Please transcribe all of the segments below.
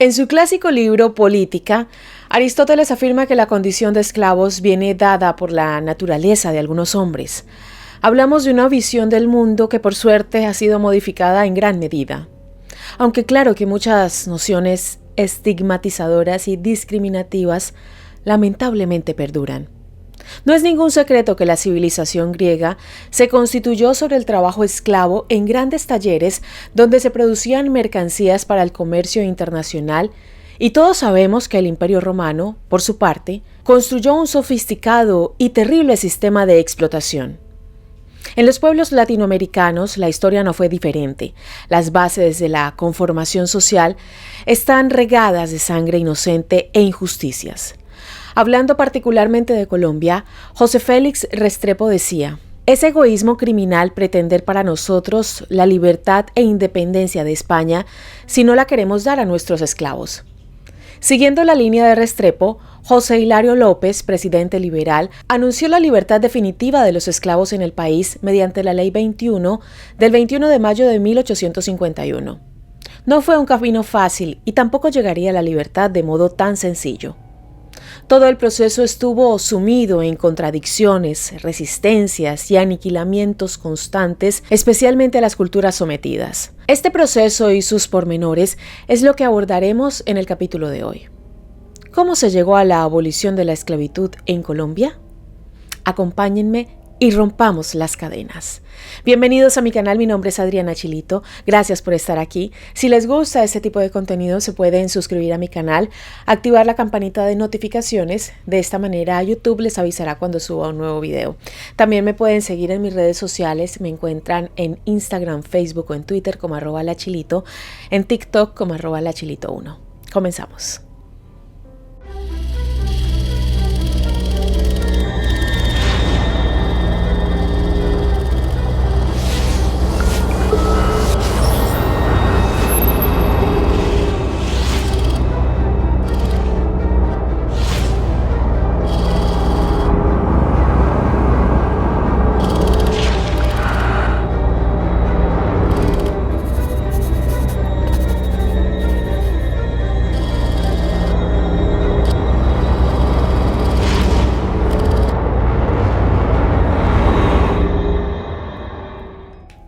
En su clásico libro Política, Aristóteles afirma que la condición de esclavos viene dada por la naturaleza de algunos hombres. Hablamos de una visión del mundo que por suerte ha sido modificada en gran medida. Aunque claro que muchas nociones estigmatizadoras y discriminativas lamentablemente perduran. No es ningún secreto que la civilización griega se constituyó sobre el trabajo esclavo en grandes talleres donde se producían mercancías para el comercio internacional, y todos sabemos que el Imperio Romano, por su parte, construyó un sofisticado y terrible sistema de explotación. En los pueblos latinoamericanos la historia no fue diferente. Las bases de la conformación social están regadas de sangre inocente e injusticias. Hablando particularmente de Colombia, José Félix Restrepo decía: «Es egoísmo criminal pretender para nosotros la libertad e independencia de España si no la queremos dar a nuestros esclavos». Siguiendo la línea de Restrepo, José Hilario López, presidente liberal, anunció la libertad definitiva de los esclavos en el país mediante la Ley 21 del 21 de mayo de 1851. No fue un camino fácil y tampoco llegaría a la libertad de modo tan sencillo. Todo el proceso estuvo sumido en contradicciones, resistencias y aniquilamientos constantes, especialmente a las culturas sometidas. Este proceso y sus pormenores es lo que abordaremos en el capítulo de hoy. ¿Cómo se llegó a la abolición de la esclavitud en Colombia? Acompáñenme y rompamos las cadenas. Bienvenidos a mi canal, mi nombre es Adriana Chilito, gracias por estar aquí. Si les gusta este tipo de contenido se pueden suscribir a mi canal, activar la campanita de notificaciones, de esta manera YouTube les avisará cuando suba un nuevo video. También me pueden seguir en mis redes sociales, me encuentran en Instagram, Facebook o en Twitter como @lachilito, en TikTok como @lachilito1. Comenzamos.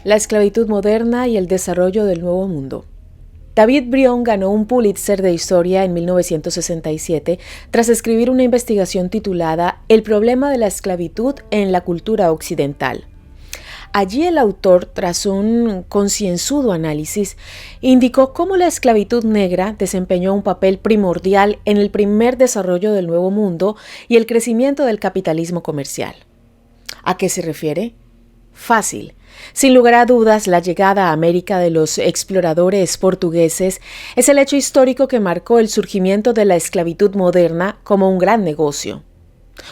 La esclavitud moderna y el desarrollo del Nuevo Mundo. David Brion ganó un Pulitzer de Historia en 1967 tras escribir una investigación titulada El problema de la esclavitud en la cultura occidental. Allí el autor, tras un concienzudo análisis, indicó cómo la esclavitud negra desempeñó un papel primordial en el primer desarrollo del Nuevo Mundo y el crecimiento del capitalismo comercial. ¿A qué se refiere? Fácil. Sin lugar a dudas, la llegada a América de los exploradores portugueses es el hecho histórico que marcó el surgimiento de la esclavitud moderna como un gran negocio.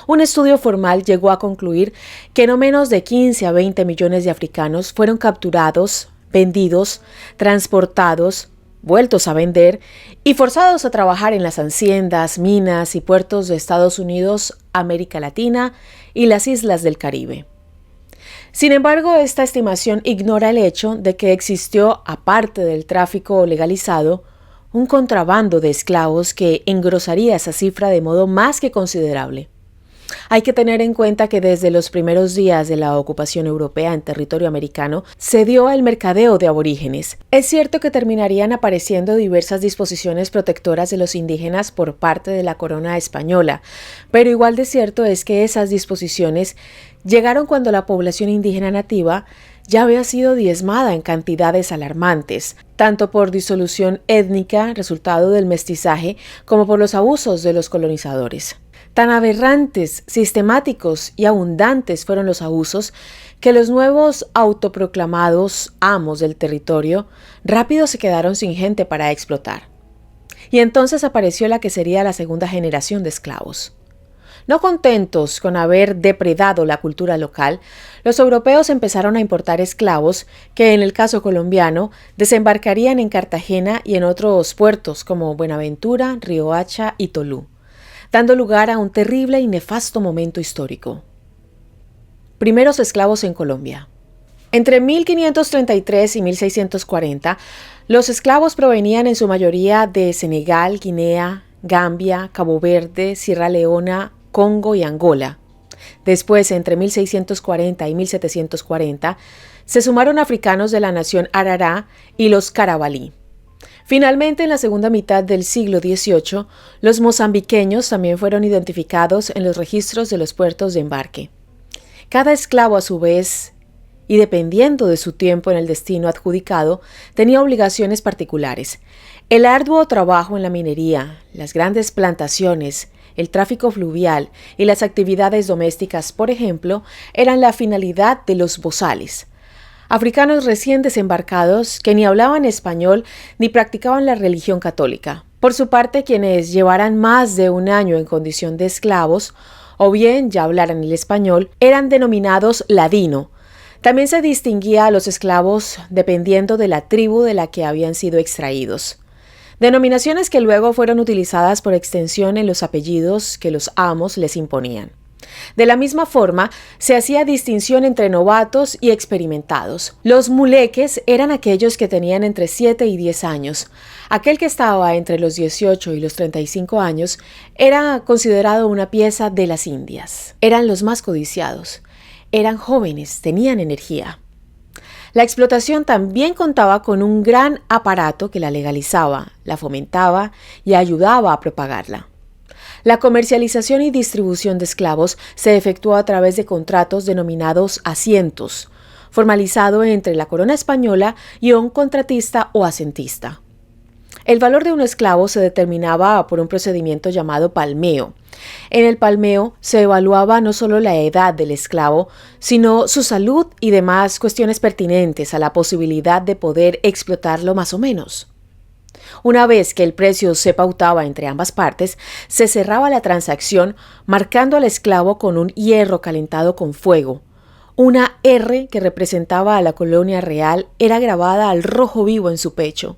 Un estudio formal llegó a concluir que no menos de 15 a 20 millones de africanos fueron capturados, vendidos, transportados, vueltos a vender y forzados a trabajar en las haciendas, minas y puertos de Estados Unidos, América Latina y las islas del Caribe. Sin embargo, esta estimación ignora el hecho de que existió, aparte del tráfico legalizado, un contrabando de esclavos que engrosaría esa cifra de modo más que considerable. Hay que tener en cuenta que desde los primeros días de la ocupación europea en territorio americano se dio el mercadeo de aborígenes. Es cierto que terminarían apareciendo diversas disposiciones protectoras de los indígenas por parte de la corona española, pero igual de cierto es que esas disposiciones llegaron cuando la población indígena nativa ya había sido diezmada en cantidades alarmantes, tanto por disolución étnica, resultado del mestizaje, como por los abusos de los colonizadores. Tan aberrantes, sistemáticos y abundantes fueron los abusos que los nuevos autoproclamados amos del territorio rápido se quedaron sin gente para explotar. Y entonces apareció la que sería la segunda generación de esclavos. No contentos con haber depredado la cultura local, los europeos empezaron a importar esclavos que, en el caso colombiano, desembarcarían en Cartagena y en otros puertos como Buenaventura, Riohacha y Tolú, dando lugar a un terrible y nefasto momento histórico. Primeros esclavos en Colombia. Entre 1533 y 1640, los esclavos provenían en su mayoría de Senegal, Guinea, Gambia, Cabo Verde, Sierra Leona, Congo y Angola. Después, entre 1640 y 1740, se sumaron africanos de la nación Arará y los Carabalí. Finalmente, en la segunda mitad del siglo XVIII, los mozambiqueños también fueron identificados en los registros de los puertos de embarque. Cada esclavo, a su vez, y dependiendo de su tiempo en el destino adjudicado, tenía obligaciones particulares. El arduo trabajo en la minería, las grandes plantaciones, el tráfico fluvial y las actividades domésticas, por ejemplo, eran la finalidad de los bozales. Africanos recién desembarcados que ni hablaban español ni practicaban la religión católica. Por su parte, quienes llevaran más de un año en condición de esclavos, o bien ya hablaran el español, eran denominados ladino. También se distinguía a los esclavos dependiendo de la tribu de la que habían sido extraídos. Denominaciones que luego fueron utilizadas por extensión en los apellidos que los amos les imponían. De la misma forma, se hacía distinción entre novatos y experimentados. Los muleques eran aquellos que tenían entre 7 y 10 años. Aquel que estaba entre los 18 y los 35 años era considerado una pieza de las Indias. Eran los más codiciados. Eran jóvenes, tenían energía. La explotación también contaba con un gran aparato que la legalizaba, la fomentaba y ayudaba a propagarla. La comercialización y distribución de esclavos se efectuó a través de contratos denominados asientos, formalizado entre la corona española y un contratista o asentista. El valor de un esclavo se determinaba por un procedimiento llamado palmeo. En el palmeo se evaluaba no solo la edad del esclavo, sino su salud y demás cuestiones pertinentes a la posibilidad de poder explotarlo más o menos. Una vez que el precio se pautaba entre ambas partes, se cerraba la transacción marcando al esclavo con un hierro calentado con fuego. Una R que representaba a la colonia real era grabada al rojo vivo en su pecho.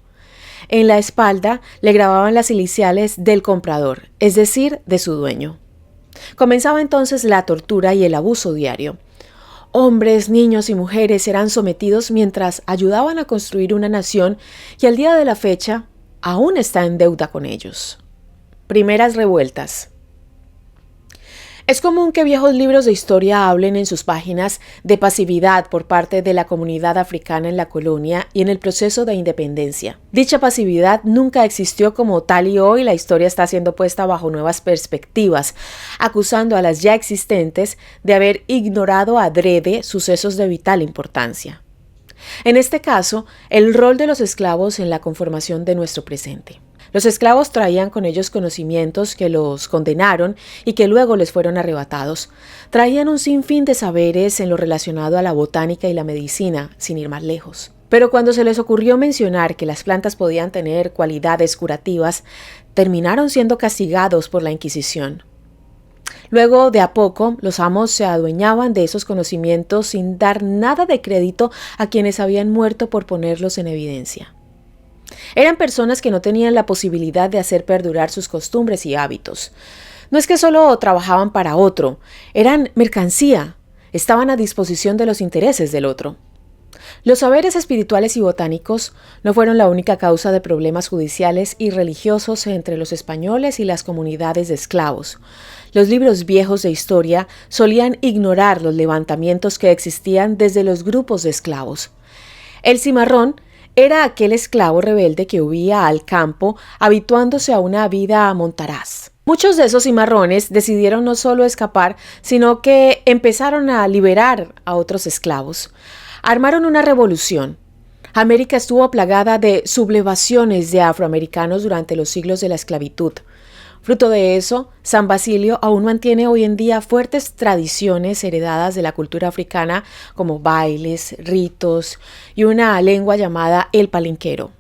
En la espalda le grababan las iniciales del comprador, es decir, de su dueño. Comenzaba entonces la tortura y el abuso diario. Hombres, niños y mujeres eran sometidos mientras ayudaban a construir una nación que al día de la fecha aún está en deuda con ellos. Primeras revueltas. Es común que viejos libros de historia hablen en sus páginas de pasividad por parte de la comunidad africana en la colonia y en el proceso de independencia. Dicha pasividad nunca existió como tal y hoy la historia está siendo puesta bajo nuevas perspectivas, acusando a las ya existentes de haber ignorado adrede sucesos de vital importancia. En este caso, el rol de los esclavos en la conformación de nuestro presente. Los esclavos traían con ellos conocimientos que los condenaron y que luego les fueron arrebatados. Traían un sinfín de saberes en lo relacionado a la botánica y la medicina, sin ir más lejos. Pero cuando se les ocurrió mencionar que las plantas podían tener cualidades curativas, terminaron siendo castigados por la Inquisición. Luego, de a poco, los amos se adueñaban de esos conocimientos sin dar nada de crédito a quienes habían muerto por ponerlos en evidencia. Eran personas que no tenían la posibilidad de hacer perdurar sus costumbres y hábitos. No es que solo trabajaban para otro, eran mercancía, estaban a disposición de los intereses del otro. Los saberes espirituales y botánicos no fueron la única causa de problemas judiciales y religiosos entre los españoles y las comunidades de esclavos. Los libros viejos de historia solían ignorar los levantamientos que existían desde los grupos de esclavos. El cimarrón era aquel esclavo rebelde que huía al campo, habituándose a una vida montaraz. Muchos de esos cimarrones decidieron no solo escapar, sino que empezaron a liberar a otros esclavos. Armaron una revolución. América estuvo plagada de sublevaciones de afroamericanos durante los siglos de la esclavitud. Fruto de eso, San Basilio aún mantiene hoy en día fuertes tradiciones heredadas de la cultura africana como bailes, ritos y una lengua llamada el palenquero.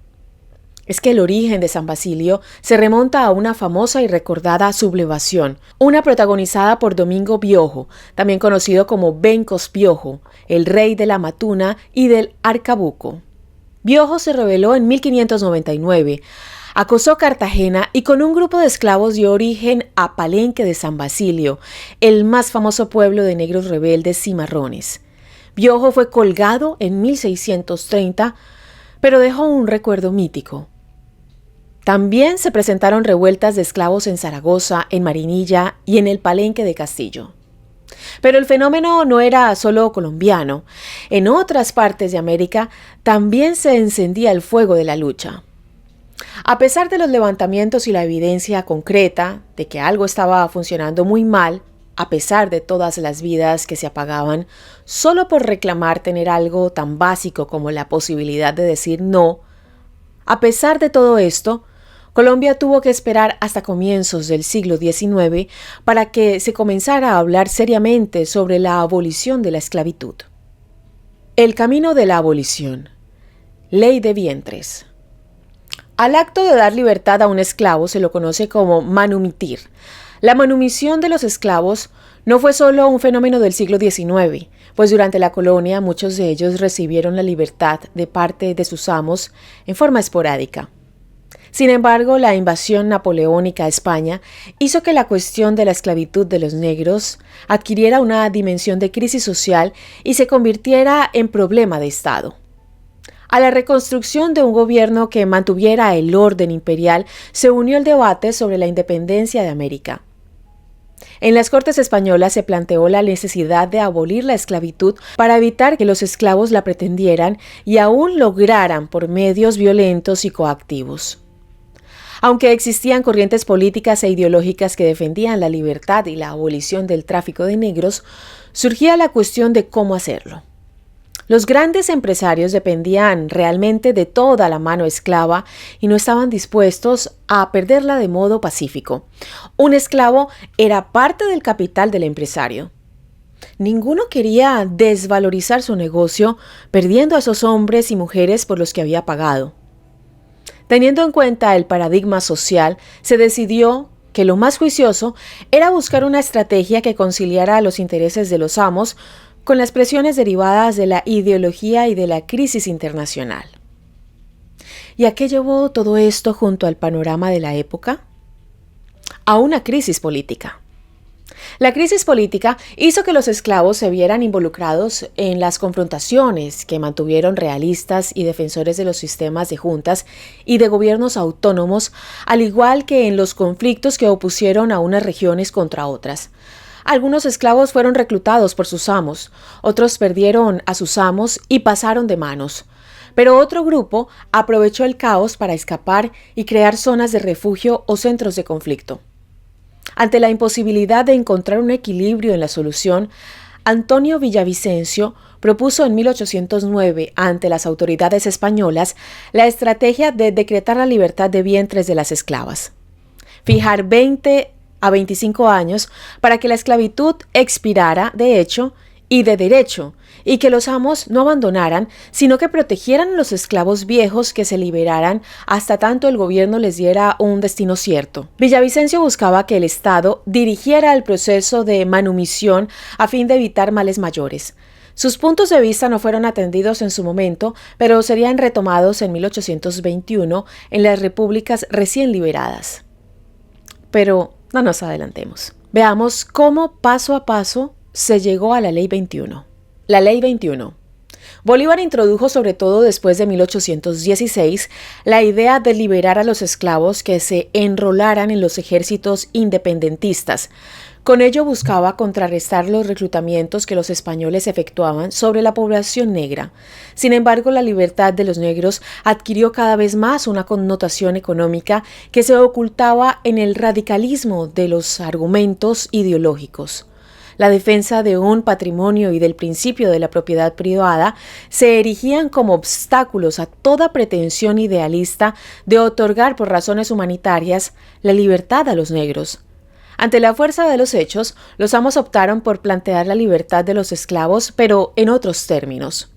Es que el origen de San Basilio se remonta a una famosa y recordada sublevación, una protagonizada por Domingo Biojo, también conocido como Bencos Biojo, el rey de la Matuna y del Arcabuco. Biojo se rebeló en 1599, acosó Cartagena y con un grupo de esclavos dio origen a Palenque de San Basilio, el más famoso pueblo de negros rebeldes cimarrones. Biojo fue colgado en 1630, pero dejó un recuerdo mítico. También se presentaron revueltas de esclavos en Zaragoza, en Marinilla y en el Palenque de Castillo. Pero el fenómeno no era solo colombiano. En otras partes de América también se encendía el fuego de la lucha. A pesar de los levantamientos y la evidencia concreta de que algo estaba funcionando muy mal, a pesar de todas las vidas que se apagaban, solo por reclamar tener algo tan básico como la posibilidad de decir no, a pesar de todo esto, Colombia tuvo que esperar hasta comienzos del siglo XIX para que se comenzara a hablar seriamente sobre la abolición de la esclavitud. El camino de la abolición. Ley de vientres. Al acto de dar libertad a un esclavo se lo conoce como manumitir. La manumisión de los esclavos no fue solo un fenómeno del siglo XIX, pues durante la colonia muchos de ellos recibieron la libertad de parte de sus amos en forma esporádica. Sin embargo, la invasión napoleónica a España hizo que la cuestión de la esclavitud de los negros adquiriera una dimensión de crisis social y se convirtiera en problema de Estado. A la reconstrucción de un gobierno que mantuviera el orden imperial se unió el debate sobre la independencia de América. En las Cortes españolas se planteó la necesidad de abolir la esclavitud para evitar que los esclavos la pretendieran y aún lograran por medios violentos y coactivos. Aunque existían corrientes políticas e ideológicas que defendían la libertad y la abolición del tráfico de negros, surgía la cuestión de cómo hacerlo. Los grandes empresarios dependían realmente de toda la mano esclava y no estaban dispuestos a perderla de modo pacífico. Un esclavo era parte del capital del empresario. Ninguno quería desvalorizar su negocio perdiendo a esos hombres y mujeres por los que había pagado. Teniendo en cuenta el paradigma social, se decidió que lo más juicioso era buscar una estrategia que conciliara los intereses de los amos con las presiones derivadas de la ideología y de la crisis internacional. ¿Y a qué llevó todo esto junto al panorama de la época? A una crisis política. La crisis política hizo que los esclavos se vieran involucrados en las confrontaciones que mantuvieron realistas y defensores de los sistemas de juntas y de gobiernos autónomos, al igual que en los conflictos que opusieron a unas regiones contra otras. Algunos esclavos fueron reclutados por sus amos, otros perdieron a sus amos y pasaron de manos. Pero otro grupo aprovechó el caos para escapar y crear zonas de refugio o centros de conflicto. Ante la imposibilidad de encontrar un equilibrio en la solución, Antonio Villavicencio propuso en 1809 ante las autoridades españolas la estrategia de decretar la libertad de vientres de las esclavas. Fijar 20 a 25 años para que la esclavitud expirara de hecho y de derecho, y que los amos no abandonaran, sino que protegieran a los esclavos viejos que se liberaran hasta tanto el gobierno les diera un destino cierto. Villavicencio buscaba que el Estado dirigiera el proceso de manumisión a fin de evitar males mayores. Sus puntos de vista no fueron atendidos en su momento, pero serían retomados en 1821 en las repúblicas recién liberadas. Pero no nos adelantemos. Veamos cómo paso a paso se llegó a la Ley 21. La Ley 21. Bolívar introdujo, sobre todo después de 1816, la idea de liberar a los esclavos que se enrolaran en los ejércitos independentistas. Con ello buscaba contrarrestar los reclutamientos que los españoles efectuaban sobre la población negra. Sin embargo, la libertad de los negros adquirió cada vez más una connotación económica que se ocultaba en el radicalismo de los argumentos ideológicos. La defensa de un patrimonio y del principio de la propiedad privada se erigían como obstáculos a toda pretensión idealista de otorgar por razones humanitarias la libertad a los negros. Ante la fuerza de los hechos, los amos optaron por plantear la libertad de los esclavos, pero en otros términos.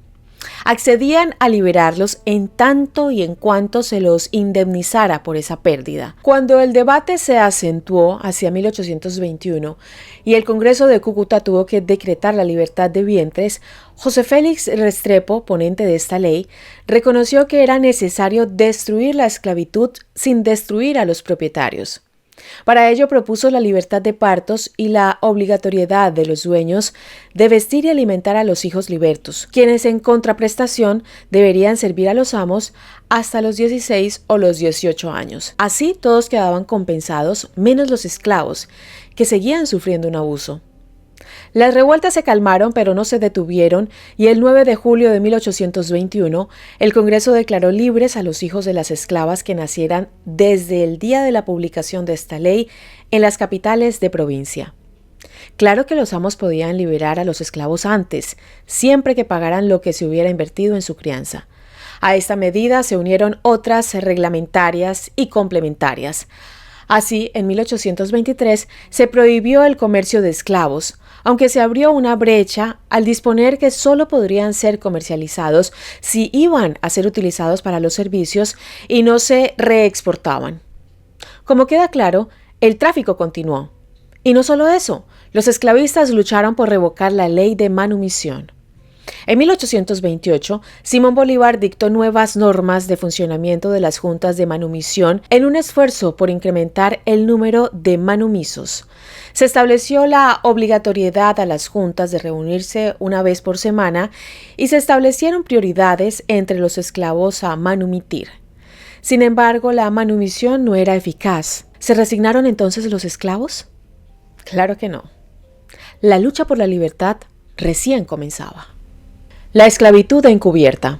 Accedían a liberarlos en tanto y en cuanto se los indemnizara por esa pérdida. Cuando el debate se acentuó hacia 1821 y el Congreso de Cúcuta tuvo que decretar la libertad de vientres, José Félix Restrepo, ponente de esta ley, reconoció que era necesario destruir la esclavitud sin destruir a los propietarios. Para ello propuso la libertad de partos y la obligatoriedad de los dueños de vestir y alimentar a los hijos libertos, quienes en contraprestación deberían servir a los amos hasta los 16 o los 18 años. Así todos quedaban compensados, menos los esclavos, que seguían sufriendo un abuso. Las revueltas se calmaron, pero no se detuvieron, y el 9 de julio de 1821, el Congreso declaró libres a los hijos de las esclavas que nacieran desde el día de la publicación de esta ley en las capitales de provincia. Claro que los amos podían liberar a los esclavos antes, siempre que pagaran lo que se hubiera invertido en su crianza. A esta medida se unieron otras reglamentarias y complementarias. Así, en 1823 se prohibió el comercio de esclavos, aunque se abrió una brecha al disponer que solo podrían ser comercializados si iban a ser utilizados para los servicios y no se reexportaban. Como queda claro, el tráfico continuó. Y no solo eso, los esclavistas lucharon por revocar la ley de manumisión. En 1828, Simón Bolívar dictó nuevas normas de funcionamiento de las juntas de manumisión en un esfuerzo por incrementar el número de manumisos. Se estableció la obligatoriedad a las juntas de reunirse una vez por semana y se establecieron prioridades entre los esclavos a manumitir. Sin embargo, la manumisión no era eficaz. ¿Se resignaron entonces los esclavos? Claro que no. La lucha por la libertad recién comenzaba. La esclavitud encubierta.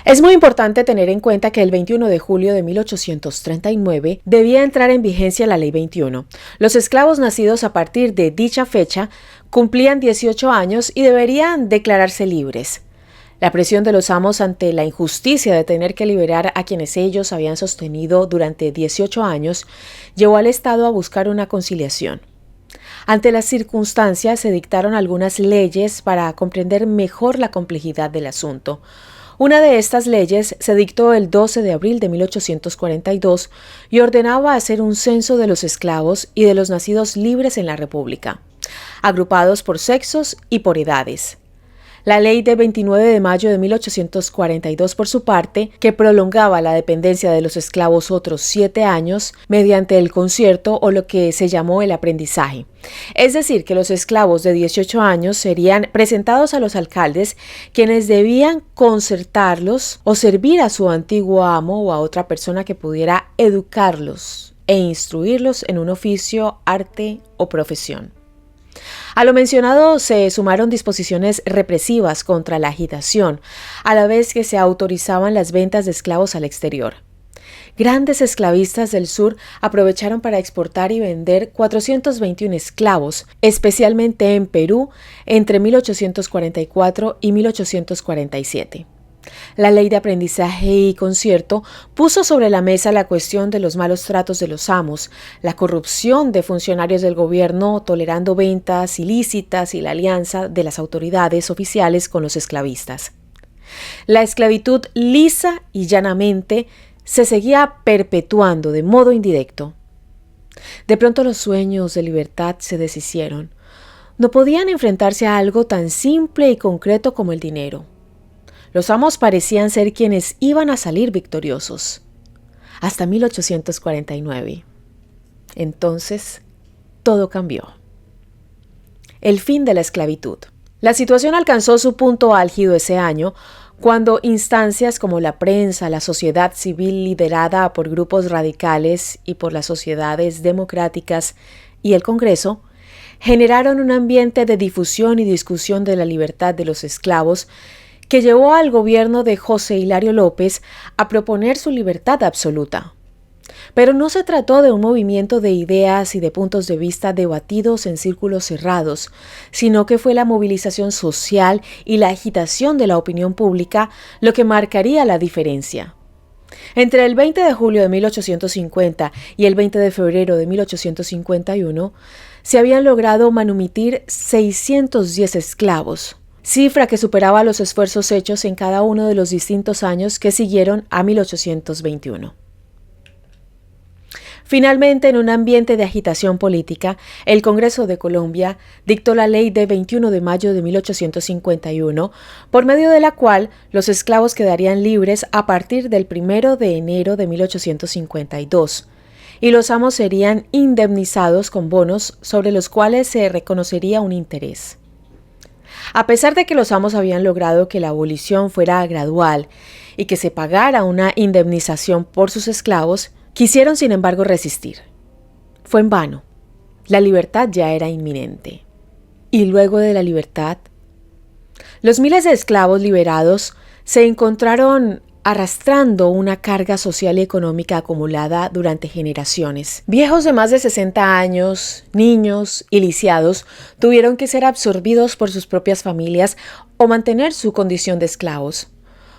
Es muy importante tener en cuenta que el 21 de julio de 1839 debía entrar en vigencia la Ley 21. Los esclavos nacidos a partir de dicha fecha cumplían 18 años y deberían declararse libres. La presión de los amos ante la injusticia de tener que liberar a quienes ellos habían sostenido durante 18 años llevó al Estado a buscar una conciliación. Ante las circunstancias se dictaron algunas leyes para comprender mejor la complejidad del asunto. Una de estas leyes se dictó el 12 de abril de 1842 y ordenaba hacer un censo de los esclavos y de los nacidos libres en la República, agrupados por sexos y por edades. La ley de 29 de mayo de 1842, por su parte, que prolongaba la dependencia de los esclavos otros 7 años mediante el concierto o lo que se llamó el aprendizaje. Es decir, que los esclavos de 18 años serían presentados a los alcaldes, quienes debían concertarlos o servir a su antiguo amo o a otra persona que pudiera educarlos e instruirlos en un oficio, arte o profesión. A lo mencionado se sumaron disposiciones represivas contra la agitación, a la vez que se autorizaban las ventas de esclavos al exterior. Grandes esclavistas del sur aprovecharon para exportar y vender 421 esclavos, especialmente en Perú, entre 1844 y 1847. La ley de aprendizaje y concierto puso sobre la mesa la cuestión de los malos tratos de los amos, la corrupción de funcionarios del gobierno tolerando ventas ilícitas y la alianza de las autoridades oficiales con los esclavistas. La esclavitud lisa y llanamente se seguía perpetuando de modo indirecto. De pronto los sueños de libertad se deshicieron. No podían enfrentarse a algo tan simple y concreto como el dinero. Los amos parecían ser quienes iban a salir victoriosos. Hasta 1849. Entonces, todo cambió. El fin de la esclavitud. La situación alcanzó su punto álgido ese año, cuando instancias como la prensa, la sociedad civil liderada por grupos radicales y por las sociedades democráticas y el Congreso, generaron un ambiente de difusión y discusión de la libertad de los esclavos que llevó al gobierno de José Hilario López a proponer su libertad absoluta. Pero no se trató de un movimiento de ideas y de puntos de vista debatidos en círculos cerrados, sino que fue la movilización social y la agitación de la opinión pública lo que marcaría la diferencia. Entre el 20 de julio de 1850 y el 20 de febrero de 1851, se habían logrado manumitir 610 esclavos, cifra que superaba los esfuerzos hechos en cada uno de los distintos años que siguieron a 1821. Finalmente, en un ambiente de agitación política, el Congreso de Colombia dictó la ley de 21 de mayo de 1851, por medio de la cual los esclavos quedarían libres a partir del 1 de enero de 1852. y los amos serían indemnizados con bonos sobre los cuales se reconocería un interés. A pesar de que los amos habían logrado que la abolición fuera gradual y que se pagara una indemnización por sus esclavos, quisieron sin embargo resistir. Fue en vano. La libertad ya era inminente. ¿Y luego de la libertad? Los miles de esclavos liberados se encontraron arrastrando una carga social y económica acumulada durante generaciones. Viejos de más de 60 años, niños y lisiados tuvieron que ser absorbidos por sus propias familias o mantener su condición de esclavos.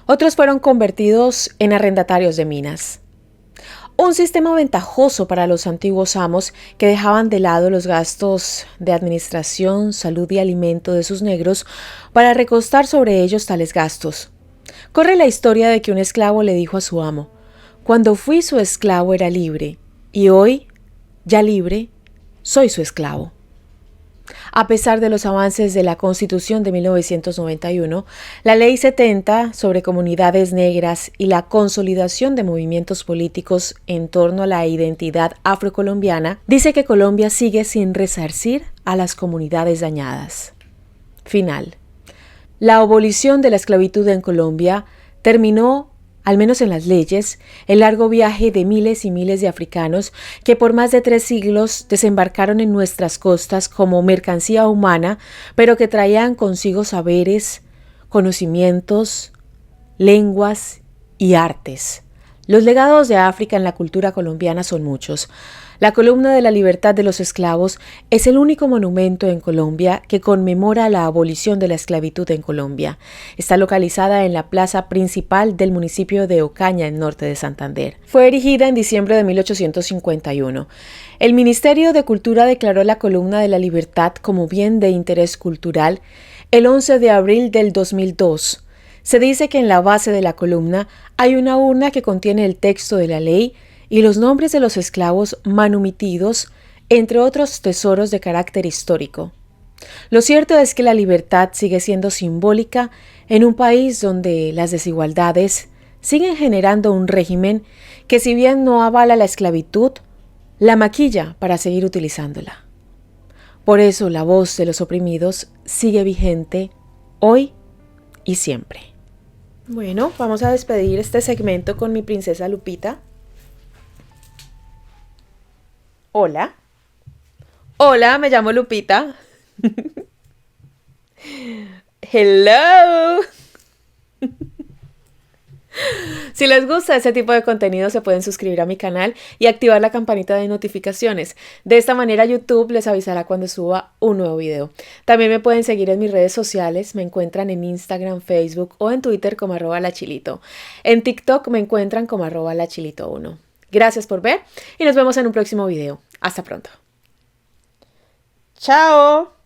Otros fueron convertidos en arrendatarios de minas. Un sistema ventajoso para los antiguos amos que dejaban de lado los gastos de administración, salud y alimento de sus negros para recostar sobre ellos tales gastos. Corre la historia de que un esclavo le dijo a su amo: «Cuando fui su esclavo era libre, y hoy, ya libre, soy su esclavo». A pesar de los avances de la Constitución de 1991, la Ley 70 sobre comunidades negras y la consolidación de movimientos políticos en torno a la identidad afrocolombiana dice que Colombia sigue sin resarcir a las comunidades dañadas. Final. La abolición de la esclavitud en Colombia terminó, al menos en las leyes, el largo viaje de miles y miles de africanos que por más de 3 siglos desembarcaron en nuestras costas como mercancía humana, pero que traían consigo saberes, conocimientos, lenguas y artes. Los legados de África en la cultura colombiana son muchos. La columna de la libertad de los esclavos es el único monumento en Colombia que conmemora la abolición de la esclavitud en Colombia. Está localizada en la plaza principal del municipio de Ocaña, en norte de Santander. Fue erigida en diciembre de 1851. El Ministerio de Cultura declaró la columna de la libertad como bien de interés cultural el 11 de abril del 2002. Se dice que en la base de la columna hay una urna que contiene el texto de la ley y los nombres de los esclavos manumitidos, entre otros tesoros de carácter histórico. Lo cierto es que la libertad sigue siendo simbólica en un país donde las desigualdades siguen generando un régimen que, si bien no avala la esclavitud, la maquilla para seguir utilizándola. Por eso la voz de los oprimidos sigue vigente hoy y siempre. Bueno, vamos a despedir este segmento con mi princesa Lupita. Hola. Hola, me llamo Lupita. Hello. Si les gusta ese tipo de contenido, se pueden suscribir a mi canal y activar la campanita de notificaciones. De esta manera YouTube les avisará cuando suba un nuevo video. También me pueden seguir en mis redes sociales. Me encuentran en Instagram, Facebook o en Twitter como @lachilito. En TikTok me encuentran como @lachilito1. Gracias por ver y nos vemos en un próximo video. Hasta pronto. ¡Chao!